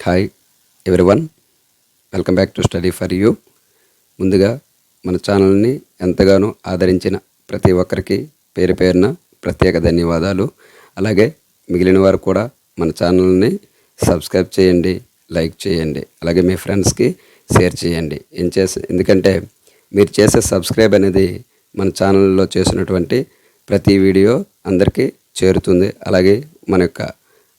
Hi everyone, welcome back to study for you. ముందుగా మన ఛానల్ని ఎంతగానో ఆదరించిన ప్రతి ఒక్కరికి పేరు పేరున ప్రత్యేక ధన్యవాదాలు. అలాగే మిగిలిన వారు కూడా మన ఛానల్ని సబ్స్క్రైబ్ చేయండి, లైక్ చేయండి, అలాగే మీ ఫ్రెండ్స్కి షేర్ చేయండి. ఎందుకంటే మీరు చేసే సబ్స్క్రైబ్ అనేది మన ఛానల్లో చేసినటువంటి ప్రతి వీడియో అందరికీ చేరుతుంది. అలాగే మన యొక్క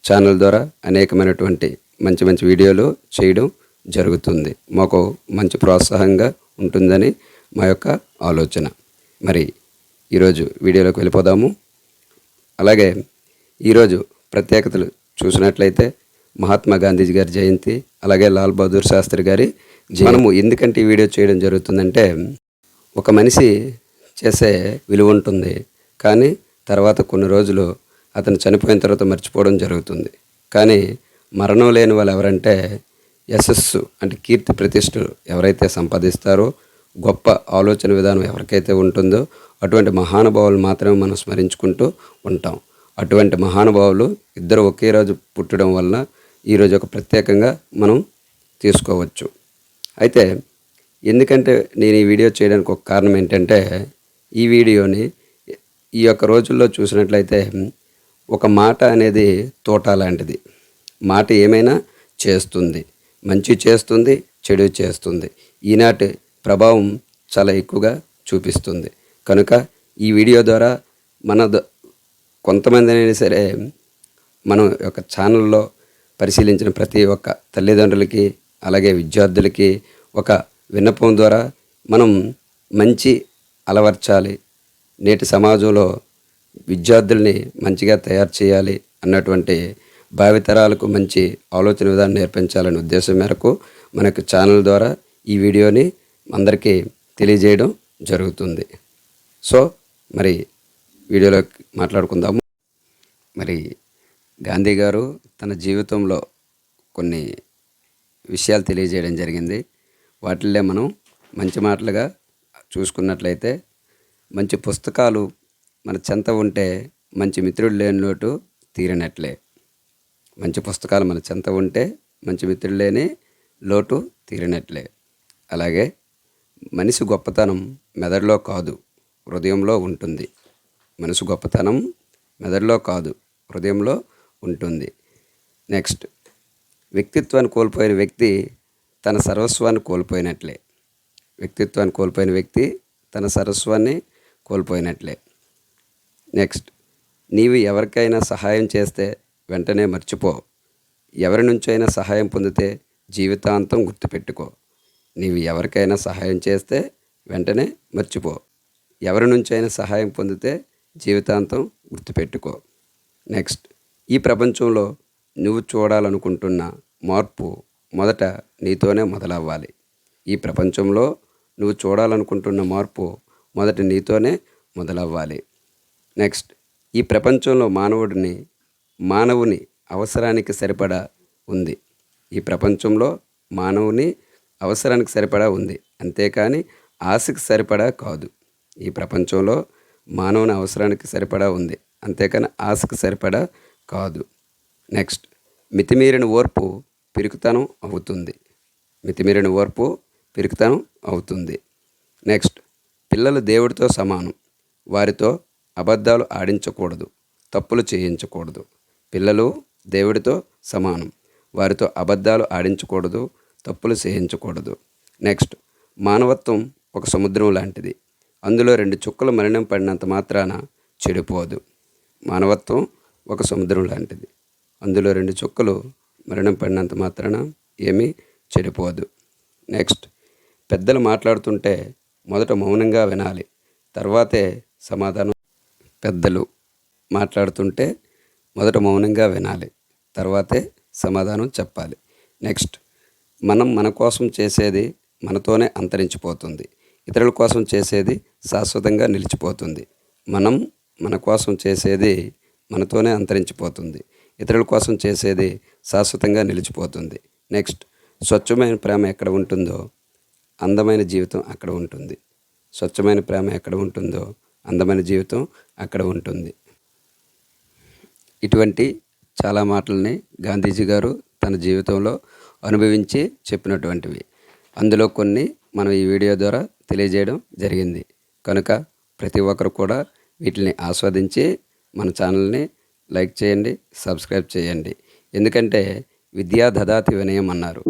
ఛానల్ ద్వారా అనేకమైనటువంటి మంచి మంచి వీడియోలు చేయడం జరుగుతుంది. మాకు మంచి ప్రోత్సాహంగా ఉంటుందని మా యొక్క ఆలోచన. మరి ఈరోజు వీడియోలోకి వెళ్ళిపోదాము. అలాగే ఈరోజు ప్రత్యేకతలు చూసినట్లయితే మహాత్మా గాంధీజీ గారి జయంతి, అలాగే లాల్ బహదూర్ శాస్త్రి గారి మనము ఎందుకంటే ఈ వీడియో చేయడం జరుగుతుందంటే, ఒక మనిషి చేసే విలువ ఉంటుంది, కానీ తర్వాత కొన్ని రోజులు అతను చనిపోయిన తర్వాత మర్చిపోవడం జరుగుతుంది. కానీ మరణం లేని వాళ్ళు ఎవరంటే యశస్సు అంటే కీర్తి ప్రతిష్టలు ఎవరైతే సంపాదిస్తారో, గొప్ప ఆలోచన విధానం ఎవరికైతే ఉంటుందో అటువంటి మహానుభావులు మాత్రమే మనం స్మరించుకుంటూ ఉంటాం. అటువంటి మహానుభావులు ఇద్దరు ఒకే రోజు పుట్టడం వలన ఈరోజు ఒక ప్రత్యేకంగా మనం తీసుకోవచ్చు. అయితే ఎందుకంటే నేను ఈ వీడియో చేయడానికి ఒక కారణం ఏంటంటే, ఈ వీడియోని ఈ యొక్క రోజుల్లో చూసినట్లయితే ఒక మాట అనేది తోట లాంటిది. మాట ఏమైనా చేస్తుంది, మంచి చేస్తుంది, చెడు చేస్తుంది. ఈనాటి ప్రభావం చాలా ఎక్కువగా చూపిస్తుంది. కనుక ఈ వీడియో ద్వారా కొంతమంది అయినా సరే మనం యొక్క ఛానల్లో పరిశీలించిన ప్రతి ఒక్క తల్లిదండ్రులకి, అలాగే విద్యార్థులకి ఒక విన్నపం ద్వారా మనం మంచి అలవర్చాలి, నేటి సమాజంలో విద్యార్థుల్ని మంచిగా తయారు చేయాలి అన్నటువంటి భావితరాలకు మంచి ఆలోచన విధానం నేర్పించాలనే ఉద్దేశం మేరకు మనకు ఛానల్ ద్వారా ఈ వీడియోని అందరికీ తెలియజేయడం జరుగుతుంది. సో మరి వీడియోలోకి మాట్లాడుకుందాము. మరి గాంధీ గారు తన జీవితంలో కొన్ని విషయాలు తెలియజేయడం జరిగింది. వాటిల్లో మనం మంచి మాటలుగా చూసుకున్నట్లయితే, మంచి పుస్తకాలు మన చెంత ఉంటే మంచి మిత్రుడు లేని లోటు తీరినట్లే. మంచి పుస్తకాలు మన చెంత ఉంటే మంచి మిత్రుడు లేని లోటు తీరినట్లే. అలాగే మనిషి గొప్పతనం మెదడులో కాదు, హృదయంలో ఉంటుంది. మనిషి గొప్పతనం మెదడులో కాదు, హృదయంలో ఉంటుంది. నెక్స్ట్, వ్యక్తిత్వాన్ని కోల్పోయిన వ్యక్తి తన సర్వస్వాన్ని కోల్పోయినట్లే. వ్యక్తిత్వాన్ని కోల్పోయిన వ్యక్తి తన సర్వస్వాన్ని కోల్పోయినట్లే. నెక్స్ట్, నీవు ఎవరికైనా సహాయం చేస్తే వెంటనే మర్చిపో. ఎవరి నుంచైనా సహాయం పొందితే జీవితాంతం గుర్తుపెట్టుకో. నీవు ఎవరికైనా సహాయం చేస్తే వెంటనే మర్చిపో. ఎవరి నుంచైనా సహాయం పొందితే జీవితాంతం గుర్తుపెట్టుకో. నెక్స్ట్, ఈ ప్రపంచంలో నువ్వు చూడాలనుకుంటున్న మార్పు మొదట నీతోనే మొదలవ్వాలి. ఈ ప్రపంచంలో నువ్వు చూడాలనుకుంటున్న మార్పు మొదట నీతోనే మొదలవ్వాలి. నెక్స్ట్, ఈ ప్రపంచంలో మానవుని అవసరానికి సరిపడా ఉంది. ఈ ప్రపంచంలో మానవుని అవసరానికి సరిపడా ఉంది, అంతేకాని ఆశకి సరిపడా కాదు. ఈ ప్రపంచంలో మానవుని అవసరానికి సరిపడా ఉంది, అంతేకాని ఆశకి సరిపడా కాదు. నెక్స్ట్, మితిమీరిన ఓర్పు పిరికితనం అవుతుంది. మితిమీరిన ఓర్పు పిరికితనం అవుతుంది. నెక్స్ట్, పిల్లలు దేవుడితో సమానం. వారితో అబద్ధాలు ఆడించకూడదు, తప్పులు చేయించకూడదు. పిల్లలు దేవుడితో సమానం. వారితో అబద్ధాలు ఆడించకూడదు, తప్పులు చేయించకూడదు. నెక్స్ట్, మానవత్వం ఒక సముద్రం లాంటిది. అందులో 2 చుక్కలు మలినం పడినంత మాత్రాన చెడిపోదు. మానవత్వం ఒక సముద్రం లాంటిది. అందులో 2 చుక్కలు మలినం పడినంత మాత్రాన ఏమీ చెడిపోదు. నెక్స్ట్, పెద్దలు మాట్లాడుతుంటే మొదట మౌనంగా వినాలి, తర్వాతే సమాధానం. పెద్దలు మాట్లాడుతుంటే మొదట మౌనంగా వినాలి, తర్వాతే సమాధానం చెప్పాలి. నెక్స్ట్, మన కోసం చేసేది మనతోనే అంతరించిపోతుంది. ఇతరుల కోసం చేసేది శాశ్వతంగా నిలిచిపోతుంది. మన కోసం చేసేది మనతోనే అంతరించిపోతుంది. ఇతరుల కోసం చేసేది శాశ్వతంగా నిలిచిపోతుంది. నెక్స్ట్, స్వచ్ఛమైన ప్రేమ ఎక్కడ ఉంటుందో అందమైన జీవితం అక్కడ ఉంటుంది. స్వచ్ఛమైన ప్రేమ ఎక్కడ ఉంటుందో అందమైన జీవితం అక్కడ ఉంటుంది. ఇటువంటి చాలా మాటల్ని గాంధీజీ గారు తన జీవితంలో అనుభవించి చెప్పినటువంటివి. అందులో కొన్ని మనం ఈ వీడియో ద్వారా తెలియజేయడం జరిగింది. కనుక ప్రతి ఒక్కరు కూడా వీటిని ఆస్వాదించి మన ఛానల్ని లైక్ చేయండి, సబ్స్క్రైబ్ చేయండి. ఎందుకంటే విద్యా దదాతి వినయం అన్నారు.